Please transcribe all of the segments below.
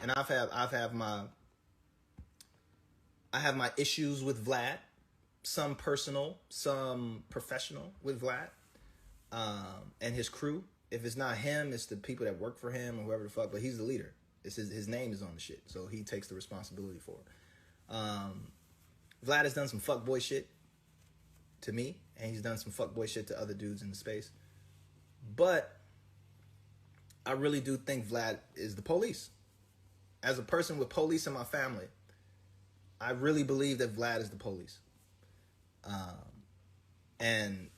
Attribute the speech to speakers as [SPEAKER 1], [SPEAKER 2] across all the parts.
[SPEAKER 1] And I have my issues with Vlad, some personal, some professional with Vlad, and his crew. If it's not him, it's the people that work for him or whoever the fuck. But he's the leader. It's his name is on the shit, so he takes the responsibility for it. Vlad has done some fuckboy shit to me, and he's done some fuckboy shit to other dudes in the space. But I really do think Vlad is the police. As a person with police in my family, I really believe that Vlad is the police. And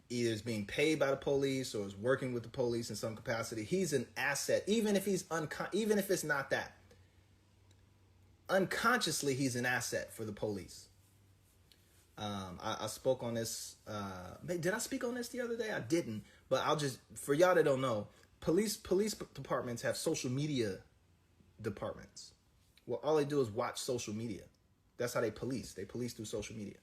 [SPEAKER 1] either is being paid by the police or is working with the police in some capacity. He's an asset, even if even if it's not that. Unconsciously, he's an asset for the police. I spoke on this. Did I speak on this the other day? I didn't, but I'll just, for y'all that don't know, police departments have social media departments. Well, all they do is watch social media. That's how they police. They police through social media.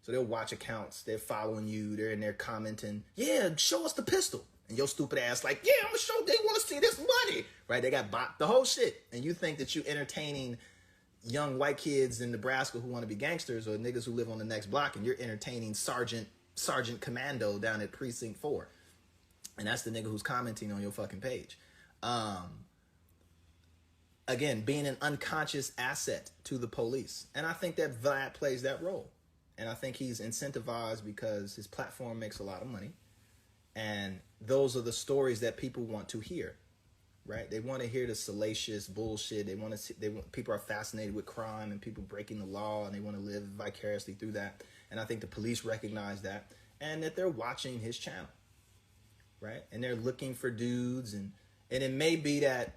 [SPEAKER 1] So they'll watch accounts. They're following you. They're in there commenting, yeah, show us the pistol. And your stupid ass like, yeah, I'm going to show, they want to see this money. Right? They got bought the whole shit. And you think that you entertaining young white kids in Nebraska who want to be gangsters or niggas who live on the next block, and you're entertaining Sergeant Commando down at Precinct 4. And that's the nigga who's commenting on your fucking page. Again, being an unconscious asset to the police. And I think that Vlad plays that role. And I think he's incentivized because his platform makes a lot of money. And those are the stories that people want to hear. Right? They want to hear the salacious bullshit. People are fascinated with crime and people breaking the law, and they want to live vicariously through that. And I think the police recognize that, and that they're watching his channel. Right? And they're looking for dudes, and it may be that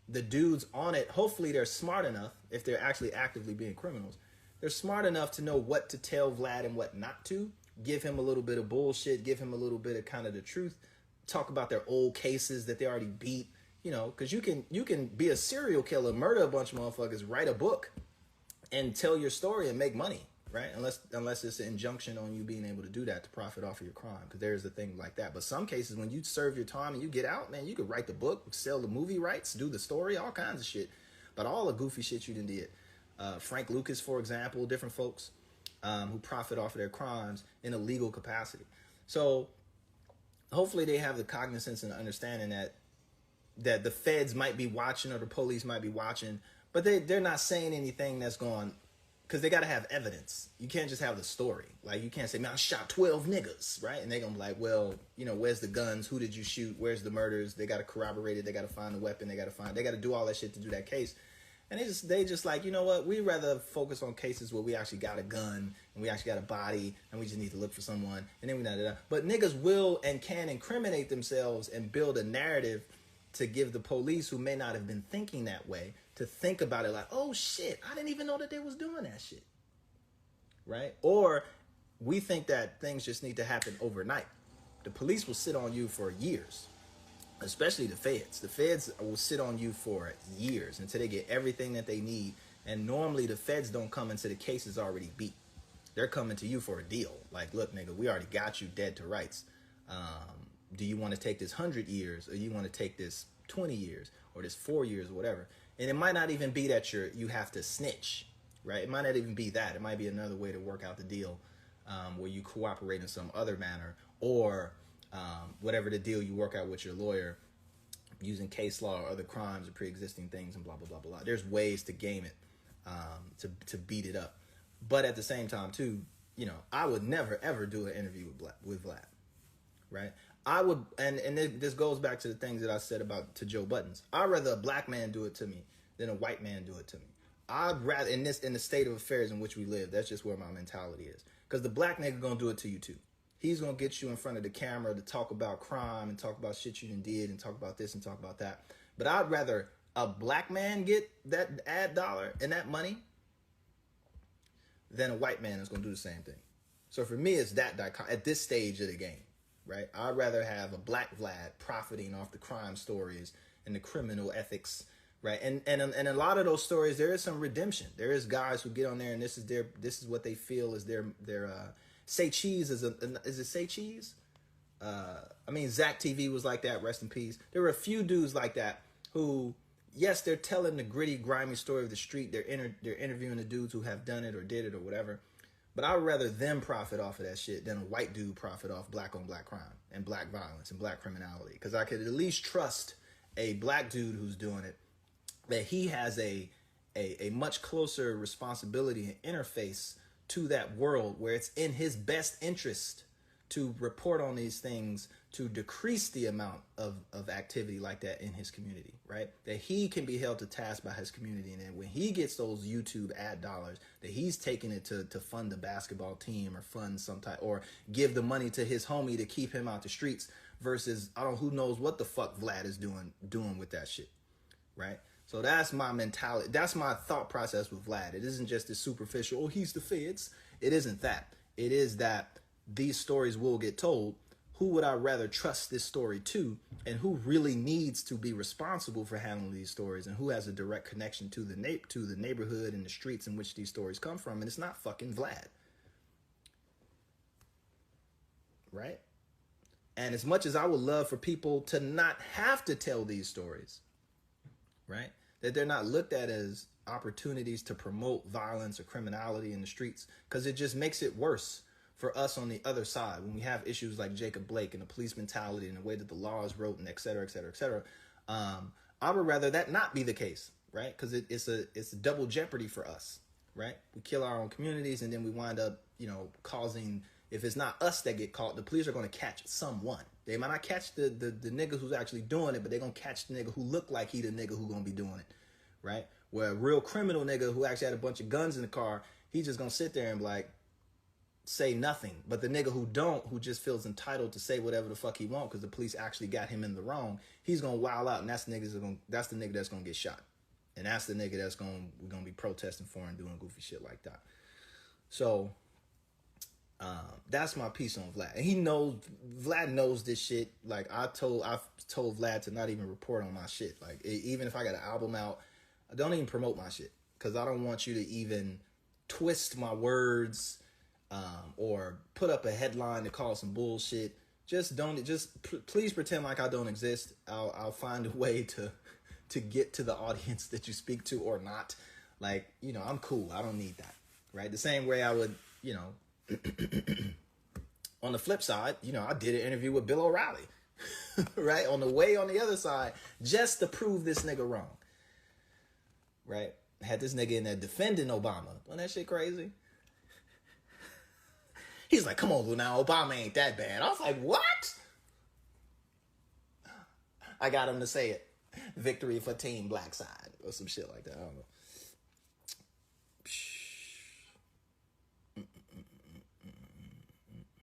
[SPEAKER 1] the dudes on it, hopefully they're smart enough, if they're actually actively being criminals, they're smart enough to know what to tell Vlad and what not to. Give him a little bit of bullshit, give him a little bit of kind of the truth, talk about their old cases that they already beat, you know, because you can be a serial killer, murder a bunch of motherfuckers, write a book and tell your story and make money, right? Unless it's an injunction on you being able to do that to profit off of your crime, because there's a thing like that. But some cases, when you serve your time and you get out, man, you could write the book, sell the movie rights, do the story, all kinds of shit. But all the goofy shit you done did. Frank Lucas, for example, different folks who profit off of their crimes in a legal capacity. So hopefully they have the cognizance and understanding that the feds might be watching or the police might be watching, but they're not saying anything that's going, because they got to have evidence. You can't just have the story. Like, you can't say, man, I shot 12 niggas, right? And they're going to be like, well, you know, where's the guns? Who did you shoot? Where's the murders? They got to corroborate it. They got to find the weapon. They got to do all that shit to do that case. And they just like, you know what? We'd rather focus on cases where we actually got a gun and we actually got a body and we just need to look for someone. And then we not. But niggas will and can incriminate themselves and build a narrative to give the police, who may not have been thinking that way, to think about it like, oh shit, I didn't even know that they was doing that shit. Right? Or we think that things just need to happen overnight. The police will sit on you for years. Especially the feds. The feds will sit on you for years until they get everything that they need. And normally the feds don't come until the case is already beat. They're coming to you for a deal. Like, look, nigga, we already got you dead to rights. Do you want to take this 100 years, or you want to take this 20 years, or this 4 years, or whatever? And it might not even be that you have to snitch, right? It might not even be that. It might be another way to work out the deal, where you cooperate in some other manner, or whatever the deal you work out with your lawyer, using case law or other crimes or pre-existing things and blah, blah, blah, blah. There's ways to game it, to beat it up. But at the same time, too, you know, I would never, ever do an interview with Vlad, right? I would, and this goes back to the things that I said about to Joe Buttons. I'd rather a black man do it to me than a white man do it to me. I'd rather, in the state of affairs in which we live, that's just where my mentality is. Because the black nigga gonna do it to you too. He's gonna get you in front of the camera to talk about crime and talk about shit you done did and talk about this and talk about that. But I'd rather a black man get that ad dollar and that money than a white man is gonna do the same thing. So for me, it's that at this stage of the game, right? I'd rather have a black Vlad profiting off the crime stories and the criminal ethics, right? And a lot of those stories, there is some redemption. There is guys who get on there and this is what they feel is their Say Cheese is it Say Cheese? I mean, Zach TV was like that. Rest in peace. There were a few dudes like that who, yes, they're telling the gritty, grimy story of the street. They're interviewing the dudes who have done it or did it or whatever. But I would rather them profit off of that shit than a white dude profit off black on black crime and black violence and black criminality. Because I could at least trust a black dude who's doing it, that he has a much closer responsibility and interface to that world where it's in his best interest to report on these things to decrease the amount of activity like that in his community, right? That he can be held to task by his community. And then when he gets those YouTube ad dollars, that he's taking it to fund the basketball team or fund some type, or give the money to his homie to keep him out the streets versus, who knows what the fuck Vlad is doing with that shit, right? So that's my mentality. That's my thought process with Vlad. It isn't just this superficial, oh, he's the feds. It isn't that. It is that these stories will get told. Who would I rather trust this story to, and who really needs to be responsible for handling these stories, and who has a direct connection to the neighborhood and the streets in which these stories come from? And it's not fucking Vlad, right? And as much as I would love for people to not have to tell these stories, right, that they're not looked at as opportunities to promote violence or criminality in the streets, because it just makes it worse for us on the other side when we have issues like Jacob Blake and the police mentality and the way that the law is wrote and et cetera, et cetera, et cetera. I would rather that not be the case, right? Because it's a double jeopardy for us, right? We kill our own communities and then we wind up, causing, if it's not us that get caught, the police are going to catch someone. They might not catch the nigga who's actually doing it, but they're going to catch the nigga who look like he the nigga who's going to be doing it, right? Where a real criminal nigga who actually had a bunch of guns in the car, he's just going to sit there and be like, say nothing. But the nigga who just feels entitled to say whatever the fuck he want because the police actually got him in the wrong, he's gonna wild out, and that's the nigga that's gonna get shot, and that's the nigga we're gonna be protesting for and doing goofy shit like that. So that's my piece on Vlad, and Vlad knows this shit. Like I've told Vlad to not even report on my shit. Like even if I got an album out, I don't even promote my shit because I don't want you to even twist my words. Or put up a headline to call some bullshit. Please pretend like I don't exist. I'll find a way to get to the audience that you speak to or not. Like, I'm cool. I don't need that. Right. The same way I would, on the flip side, I did an interview with Bill O'Reilly, right? On the other side, just to prove this nigga wrong. Right. Had this nigga in there defending Obama. Wasn't that shit crazy? He's like, come on, Lou, now Obama ain't that bad. I was like, what? I got him to say it. Victory for Team Black Side or some shit like that. I don't know.